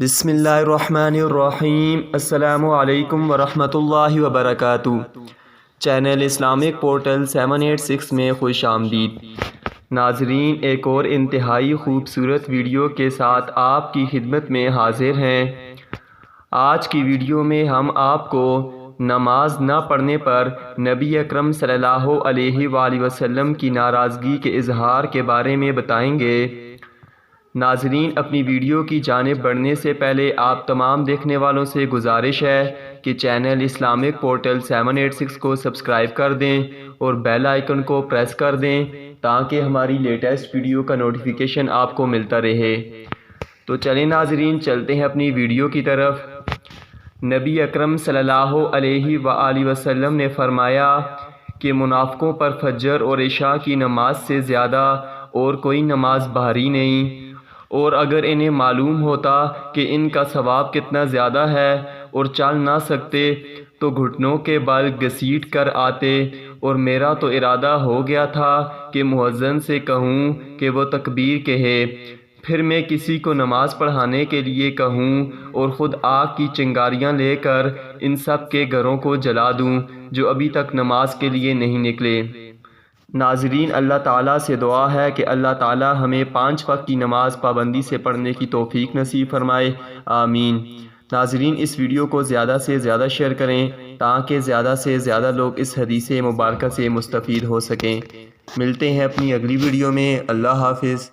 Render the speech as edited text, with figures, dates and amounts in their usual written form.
بسم اللہ الرحمن الرحیم۔ السلام علیکم ورحمۃ اللہ وبرکاتہ۔ چینل اسلامک پورٹل 786 میں خوش آمدید۔ ناظرین، ایک اور انتہائی خوبصورت ویڈیو کے ساتھ آپ کی خدمت میں حاضر ہیں۔ آج کی ویڈیو میں ہم آپ کو نماز نہ پڑھنے پر نبی اکرم صلی اللہ علیہ وآلہ وسلم کی ناراضگی کے اظہار کے بارے میں بتائیں گے۔ ناظرین، اپنی ویڈیو کی جانب بڑھنے سے پہلے آپ تمام دیکھنے والوں سے گزارش ہے کہ چینل اسلامک پورٹل 786 کو سبسکرائب کر دیں اور بیل آئیکن کو پریس کر دیں تاکہ ہماری لیٹسٹ ویڈیو کا نوٹیفیکیشن آپ کو ملتا رہے۔ تو چلیں ناظرین، چلتے ہیں اپنی ویڈیو کی طرف۔ نبی اکرم صلی اللہ علیہ وآلہ وسلم نے فرمایا کہ منافقوں پر فجر اور عشاء کی نماز سے زیادہ اور کوئی نماز بھاری نہیں، اور اگر انہیں معلوم ہوتا کہ ان کا ثواب کتنا زیادہ ہے اور چل نہ سکتے تو گھٹنوں کے بل گھسیٹ کر آتے، اور میرا تو ارادہ ہو گیا تھا کہ مؤذن سے کہوں کہ وہ تکبیر کہے، پھر میں کسی کو نماز پڑھانے کے لیے کہوں اور خود آگ کی چنگاریاں لے کر ان سب کے گھروں کو جلا دوں جو ابھی تک نماز کے لیے نہیں نکلے۔ ناظرین، اللہ تعالیٰ سے دعا ہے کہ اللہ تعالیٰ ہمیں 5 وقت کی نماز پابندی سے پڑھنے کی توفیق نصیب فرمائے، آمین۔ ناظرین، اس ویڈیو کو زیادہ سے زیادہ شیئر کریں تاکہ زیادہ سے زیادہ لوگ اس حدیث مبارکہ سے مستفید ہو سکیں۔ ملتے ہیں اپنی اگلی ویڈیو میں۔ اللہ حافظ۔